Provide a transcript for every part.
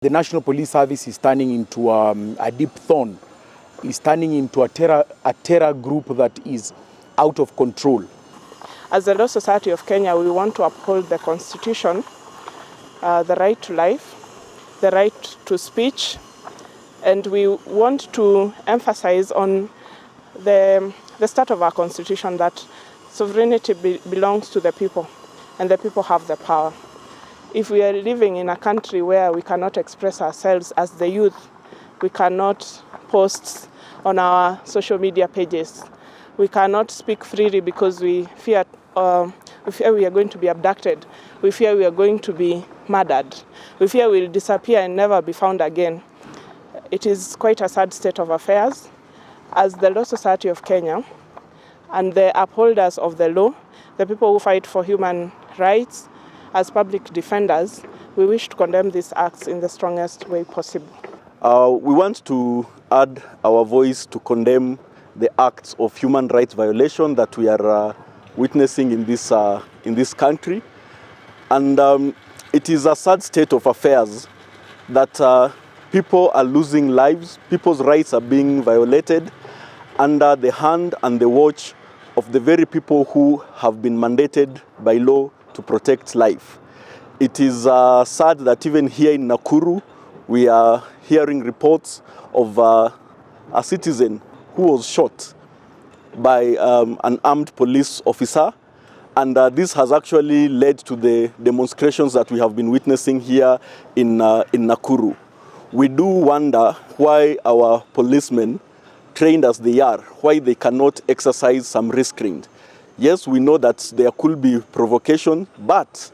The National Police Service is turning into a deep thorn, is turning into a terror group that is out of control. As the Law Society of Kenya, we want to uphold the Constitution, the right to life, the right to speech, and we want to emphasize on the start of our Constitution that sovereignty belongs to the people, and the people have the power. If we are living in a country where we cannot express ourselves as the youth, we cannot post on our social media pages, we cannot speak freely because we fear we are going to be abducted, we fear we are going to be murdered, we fear we will disappear and never be found again. It is quite a sad state of affairs. As the Law Society of Kenya and the upholders of the law, the people who fight for human rights, as public defenders, we wish to condemn these acts in the strongest way possible. We want to add our voice to condemn the acts of human rights violation that we are witnessing in this country. And it is a sad state of affairs that people are losing lives, people's rights are being violated under the hand and the watch of the very people who have been mandated by law to protect life. It is sad that even here in Nakuru, we are hearing reports of a citizen who was shot by an armed police officer. And this has actually led to the demonstrations that we have been witnessing here in Nakuru. We do wonder why our policemen, trained as they are, why they cannot exercise some restraint. Yes, we know that there could be provocation, but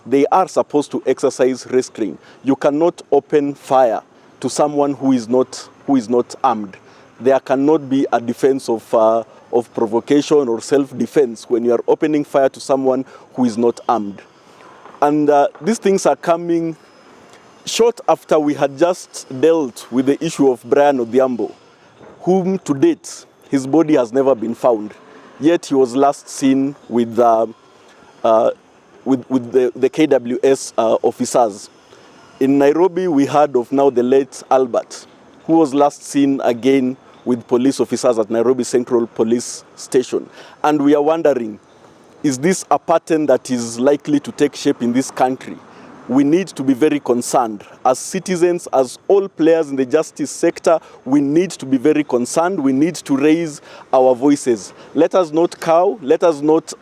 they are supposed to exercise restraint. You cannot open fire to someone who is not armed. There cannot be a defense of provocation or self-defense when you are opening fire to someone who is not armed. And these things are coming short after we had just dealt with the issue of Brian Odhiambo, whom to date his body has never been found. Yet he was last seen with the KWS officers. In Nairobi, we heard of now the late Albert, who was last seen again with police officers at Nairobi Central Police Station. And we are wondering, is this a pattern that is likely to take shape in this country? We need to be very concerned. As citizens, as all players in the justice sector, we need to be very concerned. We need to raise our voices. Let us not cow. Let us not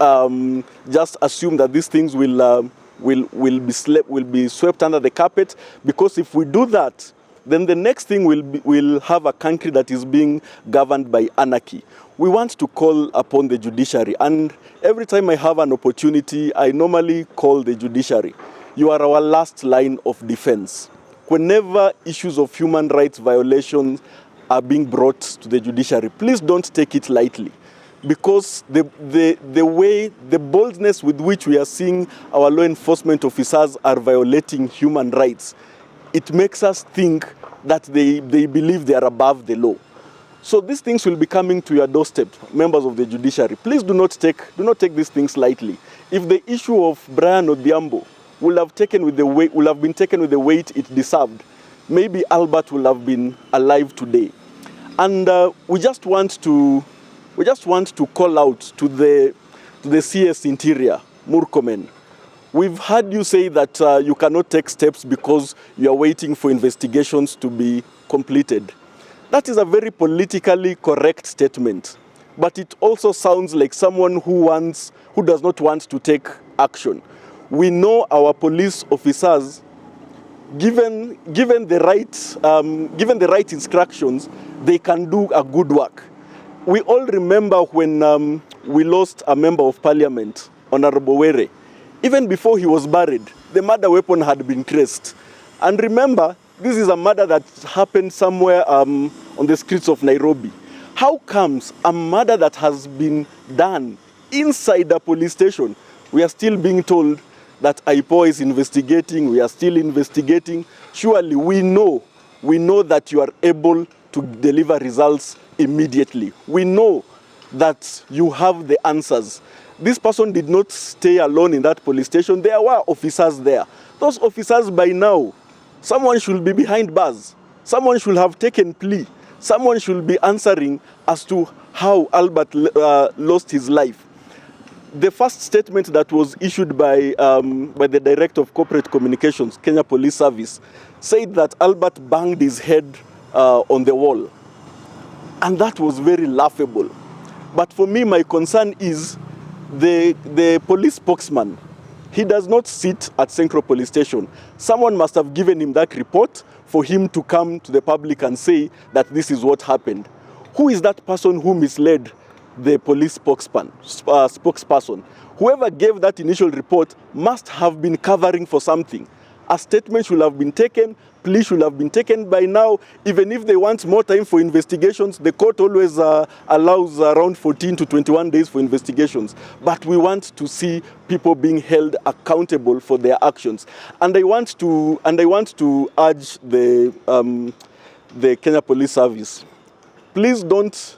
just assume that these things will be swept under the carpet. Because if we do that, then the next thing we'll have a country that is being governed by anarchy. We want to call upon the judiciary. And every time I have an opportunity, I normally call the judiciary. You are our last line of defense. Whenever issues of human rights violations are being brought to the judiciary, please don't take it lightly. Because the boldness with which we are seeing our law enforcement officers are violating human rights, it makes us think that they believe they are above the law. So these things will be coming to your doorstep, members of the judiciary. Please do not take these things lightly. If the issue of Brian Odhiambo will have been taken with the weight it deserved, maybe Albert will have been alive today. And we just want to call out to the CS Interior, Murkomen. We've heard you say that you cannot take steps because you are waiting for investigations to be completed. That is a very politically correct statement, but it also sounds like someone who does not want to take action. We know our police officers, given the right instructions, they can do a good work. We all remember when we lost a member of parliament, Honorable Were. Even before he was buried, the murder weapon had been traced. And remember, this is a murder that happened somewhere on the streets of Nairobi. How comes a murder that has been done inside the police station, we are still being told that IPOA is investigating, we are still investigating? Surely we know that you are able to deliver results immediately. We know that you have the answers. This person did not stay alone in that police station. There were officers there. Those officers by now Someone should be behind bars. Someone should have taken plea. Someone should be answering as to how Albert lost his life. The first statement that was issued by the Director of Corporate Communications, Kenya Police Service, said that Albert banged his head on the wall. And that was very laughable. But for me, my concern is the police spokesman. He does not sit at Central Police Station. Someone must have given him that report for him to come to the public and say that this is what happened. Who is that person who misled the police spokesperson? Whoever gave that initial report must have been covering for something. A statement should have been taken, plea should have been taken by now. Even if they want more time for investigations, the court always allows around 14 to 21 days for investigations. But we want to see people being held accountable for their actions. And I want to urge the Kenya Police Service. Please don't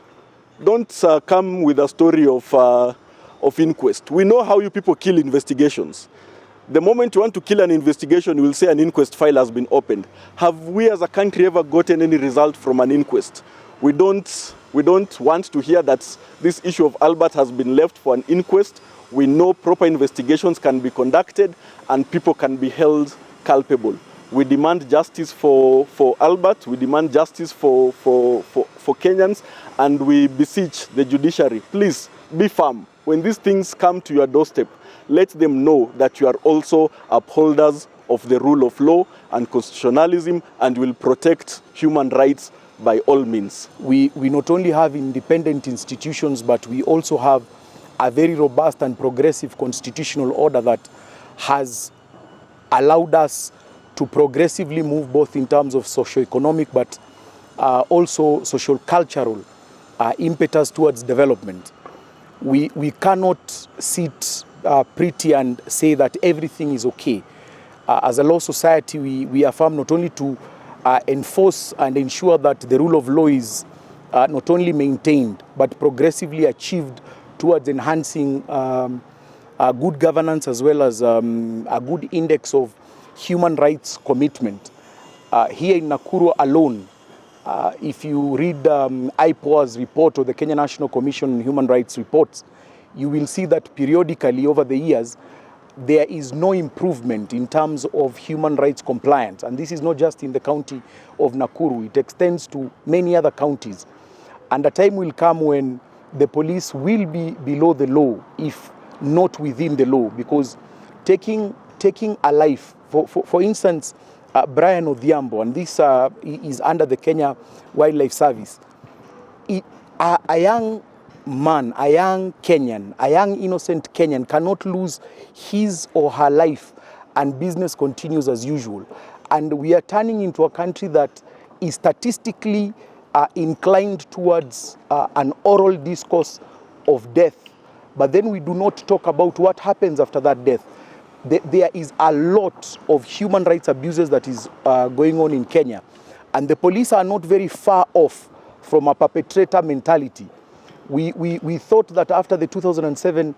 come with a story of inquest. We know how you people kill investigations. The moment you want to kill an investigation, you will say an inquest file has been opened. Have we as a country ever gotten any result from an inquest? We don't want to hear that this issue of Albert has been left for an inquest. We know proper investigations can be conducted and people can be held culpable. We demand justice for Albert, we demand justice for Kenyans, and we beseech the judiciary, please be firm. When these things come to your doorstep, let them know that you are also upholders of the rule of law and constitutionalism and will protect human rights by all means. We not only have independent institutions, but we also have a very robust and progressive constitutional order that has allowed us to progressively move both in terms of socio-economic but also social-cultural impetus towards development. We cannot sit pretty and say that everything is okay. As a law society, we affirm not only to enforce and ensure that the rule of law is not only maintained, but progressively achieved towards enhancing good governance as well as a good index of human rights commitment. Here in Nakuru alone, if you read IPOA's report or the Kenya National Commission on Human Rights reports, you will see that periodically over the years, there is no improvement in terms of human rights compliance. And this is not just in the county of Nakuru, it extends to many other counties. And a time will come when the police will be below the law, if not within the law, because taking a life, for instance, Brian Odhiambo, and this is under the Kenya Wildlife Service, a young man, a young Kenyan, a young innocent Kenyan cannot lose his or her life and business continues as usual. And we are turning into a country that is statistically inclined towards an oral discourse of death. But then we do not talk about what happens after that death. There is a lot of human rights abuses that is going on in Kenya. And the police are not very far off from a perpetrator mentality. We thought that after the 2007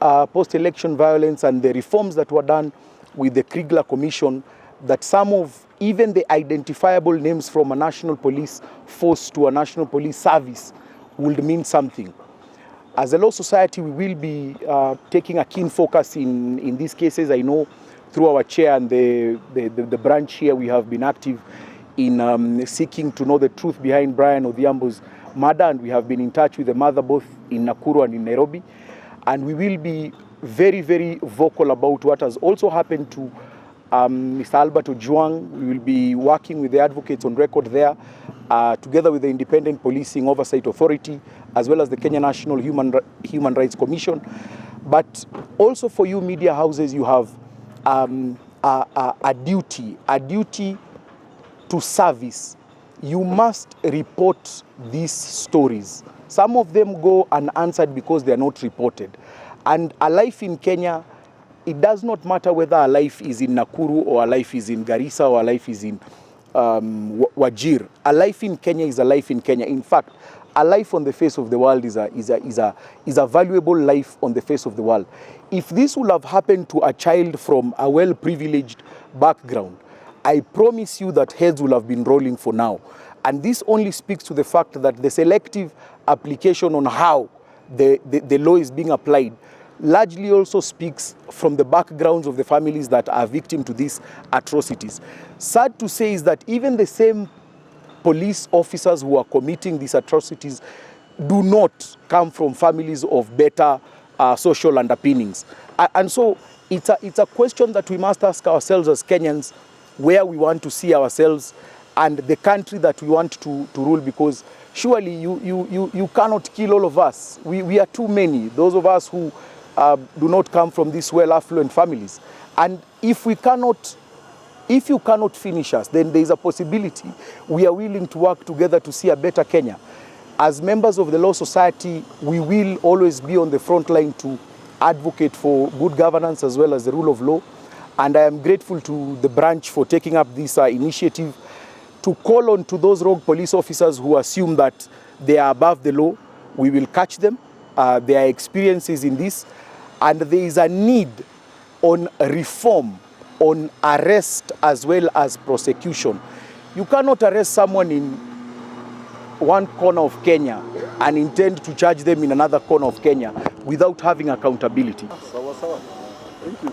post-election violence and the reforms that were done with the Kriegler Commission, that some of even the identifiable names from a national police force to a national police service would mean something. As a law society, we will be taking a keen focus in these cases. I know through our chair and the branch here, we have been active in seeking to know the truth behind Brian Odhiambo's murder, and we have been in touch with the mother both in Nakuru and in Nairobi. And we will be very, very vocal about what has also happened to Mr. Albert Ojwang. We will be working with the advocates on record there, together with the Independent Policing Oversight Authority, as well as the Kenya National Human Rights Commission. But also for you media houses, you have a duty to service. You must report these stories. Some of them go unanswered because they are not reported. And a life in Kenya, it does not matter whether a life is in Nakuru or a life is in Garissa or a life is in Wajir. A life in Kenya is a life in Kenya. In fact, a life on the face of the world is a valuable life on the face of the world. If this would have happened to a child from a well-privileged background, I promise you that heads will have been rolling for now. And this only speaks to the fact that the selective application on how the law is being applied largely also speaks from the backgrounds of the families that are victim to these atrocities. Sad to say is that even the same police officers who are committing these atrocities do not come from families of better social underpinnings. And so it's a question that we must ask ourselves as Kenyans, where we want to see ourselves and the country that we want to rule, because surely you cannot kill all of us. We are too many, those of us who do not come from these well-affluent families. And if you cannot finish us, then there is a possibility we are willing to work together to see a better Kenya. As members of the Law Society, we will always be on the front line to advocate for good governance as well as the rule of law. And I am grateful to the branch for taking up this initiative to call on to those rogue police officers who assume that they are above the law. We will catch them. There are experiences in this. And there is a need on reform, on arrest as well as prosecution. You cannot arrest someone in one corner of Kenya and intend to charge them in another corner of Kenya without having accountability. Thank you.